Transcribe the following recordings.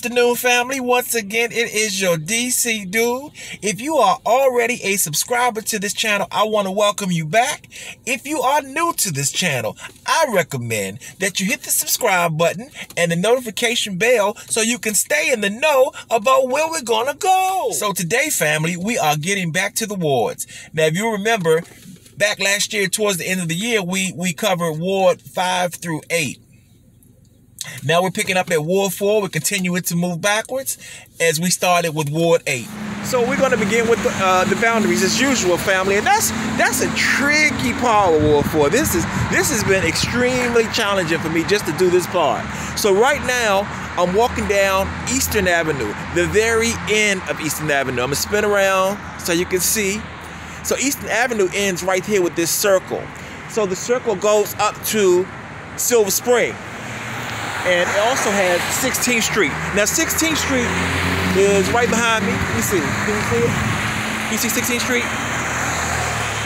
afternoon, family. Once again, it is your DC dude. If you are already a subscriber to this channel, I want to welcome you back. If you are new to this channel, I recommend that you hit the subscribe button and the notification bell so you can stay in the know about where we're going to go. So today, family, we are getting back to the wards. Now, if you remember, back last year, towards the end of the year, we covered Ward 5 through 8. Now we're picking up at Ward 4. We're continuing to move backwards as we started with Ward 8. So we're going to begin with the boundaries as usual, family. And that's a tricky part of Ward 4. This has been extremely challenging for me just to do this part. So right now, I'm walking down Eastern Avenue, the very end of Eastern Avenue. I'm going to spin around so you can see. So Eastern Avenue ends right here with this circle. So the circle goes up to Silver Spring. And it also has 16th Street. Now 16th Street is right behind me. Let me see. Can you see it? You see 16th Street?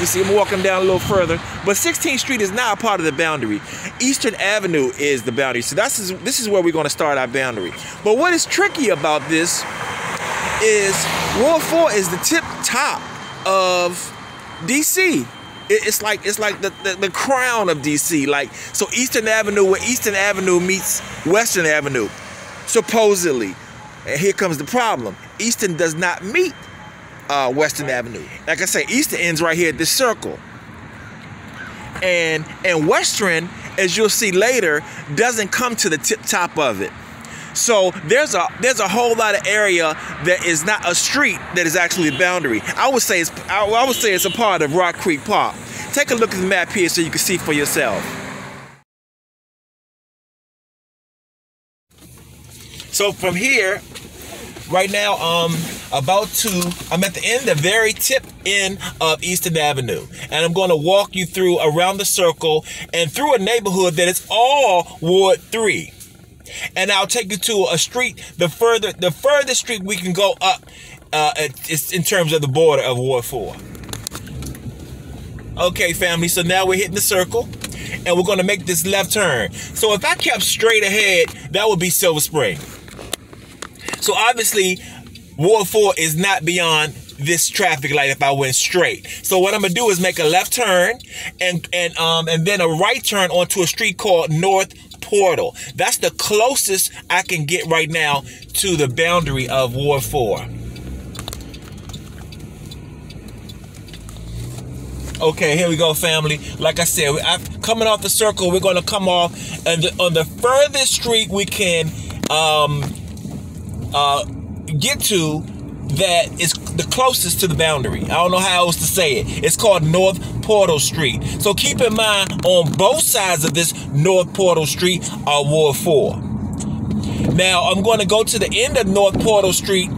You see I'm walking down a little further. But 16th Street is not a part of the boundary. Eastern Avenue is the boundary. So this is where we're going to start our boundary. But what is tricky about this is Ward 4 is the tip top of DC. It's like the crown of DC. Like, so Eastern Avenue, where Eastern Avenue meets Western Avenue, supposedly. And here comes the problem. Eastern does not meet Western Avenue. Like I say, Eastern ends right here at this circle. And Western, as you'll see later, doesn't come to the tip top of it. So there's a whole lot of area that is not a street that is actually a boundary. I would say it's a part of Rock Creek Park. Take a look at the map here so you can see for yourself. So from here, right now, I'm at the very tip end of Eastern Avenue. And I'm going to walk you through around the circle and through a neighborhood that is all Ward 3. And I'll take you to a street, the furthest street we can go up in terms of the border of Ward 4. Okay, family, so now we're hitting the circle, and we're going to make this left turn. So if I kept straight ahead, that would be Silver Spring. So obviously, Ward 4 is not beyond this traffic light if I went straight. So what I'm going to do is make a left turn and then a right turn onto a street called North Portal. That's the closest I can get right now to the boundary of Ward 4. Okay, here we go, family. Like I said, coming off the circle, we're going to come off, and on the furthest street we can get to that is the closest to the boundary. I don't know how else to say it. It's called North Portal Street. So keep in mind, on both sides of this North Portal Street are Ward 4. Now, I'm going to go to the end of North Portal Street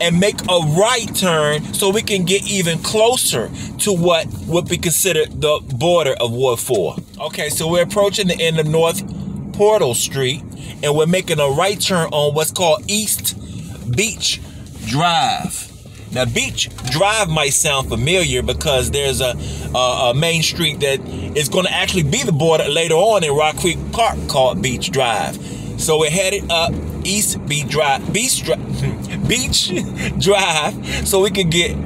and make a right turn so we can get even closer to what would be considered the border of Ward 4. Okay, so we're approaching the end of North Portal Street, and we're making a right turn on what's called East Beach Drive. Now, Beach Drive might sound familiar because there's a main street that is going to actually be the border later on in Rock Creek Park called Beach Drive. So we're headed up East Beach Drive, Beach Drive, so we can get,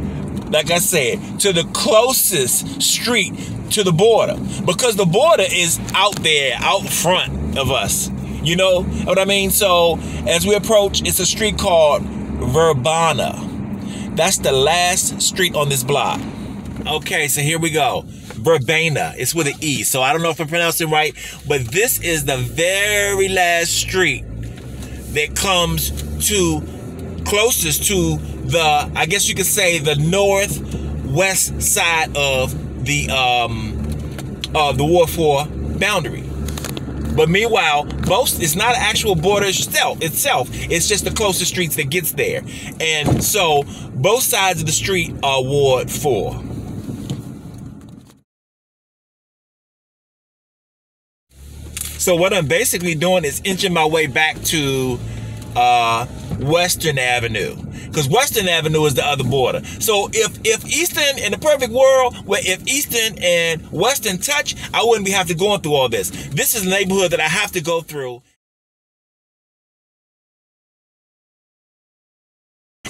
like I said, to the closest street to the border, because the border is out there, out front of us. You know what I mean? So as we approach, it's a street called Verbana. That's the last street on this block. Okay, so here we go. Verbena. It's with an E, so I don't know if I'm pronouncing it right, but this is the very last street that comes to closest to the, I guess you could say, the northwest side of the Ward 4 boundary. But meanwhile, it's not an actual border itself. It's just the closest streets that gets there. And so both sides of the street are Ward 4. So what I'm basically doing is inching my way back to Western Avenue, because Western Avenue is the other border. So if Eastern, in the perfect world, where if Eastern and Western touch, I wouldn't have to go through all this. This is a neighborhood that I have to go through.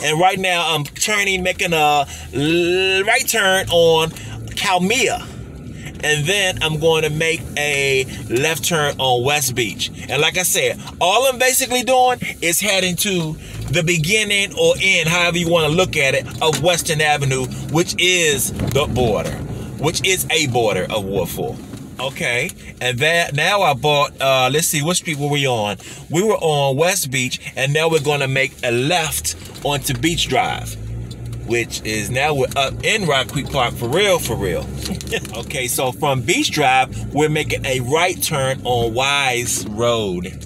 And right now I'm making a right turn on Calmia. And then I'm going to make a left turn on West Beach. And like I said, all I'm basically doing is heading to the beginning or end, however you want to look at it, of Western Avenue, which is the border, which is a border of Ward 4. Okay, and that now I bought, let's see, what street were we on? We were on West Beach, and now we're going to make a left onto Beach Drive, which is now we're up in Rock Creek Park for real, for real. Okay, so from Beach Drive, we're making a right turn on Wise Road.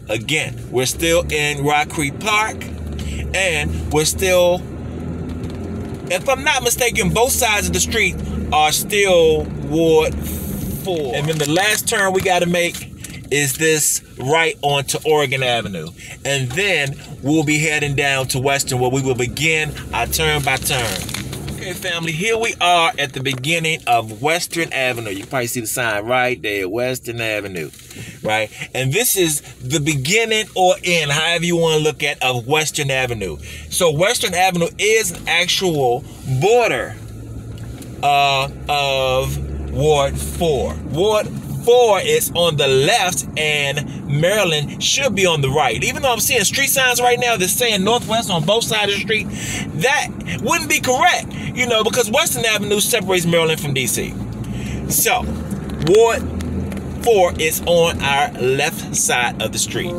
Again, we're still in Rock Creek Park, and we're still, if I'm not mistaken, both sides of the street are still Ward 4. And then the last turn we got to make is this right onto Oregon Avenue. And then we'll be heading down to Western, where we will begin our turn by turn. Okay, family, here we are at the beginning of Western Avenue. You can probably see the sign right there, Western Avenue, right? And this is the beginning or end, however you want to look at, of Western Avenue. So Western Avenue is an actual border of Ward 4. Ward 4 is on the left, and Maryland should be on the right. Even though I'm seeing street signs right now that's saying Northwest on both sides of the street, that wouldn't be correct, you know, because Western Avenue separates Maryland from DC. So, Ward 4 is on our left side of the street.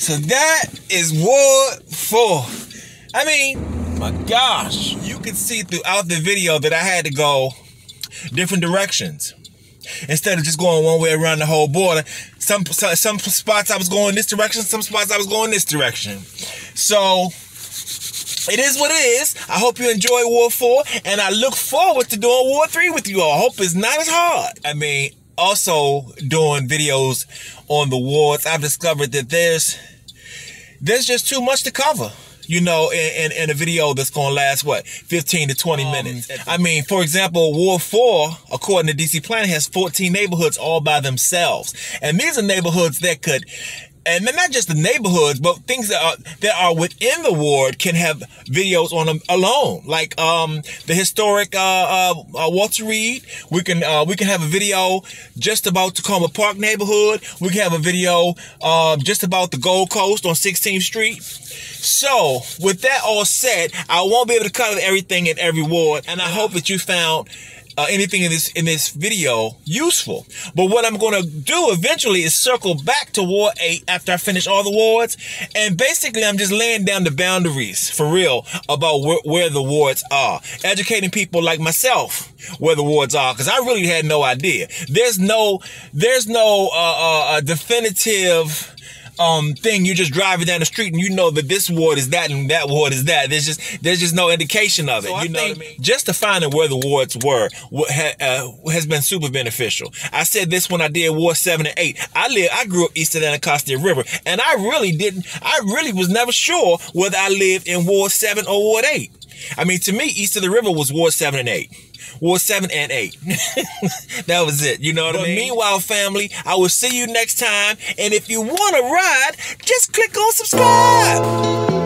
So that is Ward 4. I mean, my gosh, you can see throughout the video that I had to go different directions. Instead of just going one way around the whole border, some spots I was going this direction, some spots I was going this direction. So it is what it is. I hope you enjoy Ward 4, and I look forward to doing Ward 3 with you all. I hope it's not as hard. I mean, also doing videos on the wards, I've discovered that there's just too much to cover. You know, in a video that's going to last, what, 15 to 20 minutes. I mean, for example, Ward 4, according to DC Planning, has 14 neighborhoods all by themselves. And these are neighborhoods that could, and not just the neighborhoods, but things that are within the ward can have videos on them alone. Like the historic Walter Reed. We can have a video just about Tacoma Park neighborhood. We can have a video just about the Gold Coast on 16th Street. So, with that all said, I won't be able to cover everything in every ward, and I hope that you found anything in this video useful. But what I'm going to do eventually is circle back to Ward 8 after I finish all the wards, and basically I'm just laying down the boundaries for real about where the wards are, educating people like myself where the wards are, because I really had no idea. There's no definitive thing. You just driving down the street and you know that this ward is that and that ward is that. There's just no indication of it. So you know what I mean? Just to find out where the wards were has been super beneficial. I said this when I did Ward 7 and 8. I grew up east of the Anacostia River, and I really was never sure whether I lived in Ward 7 or Ward 8. I mean, to me, east of the river was Ward 7 and 8. Ward 7 and 8. That was it. You know what I mean? Meanwhile, family, I will see you next time. And if you want to ride, just click on subscribe.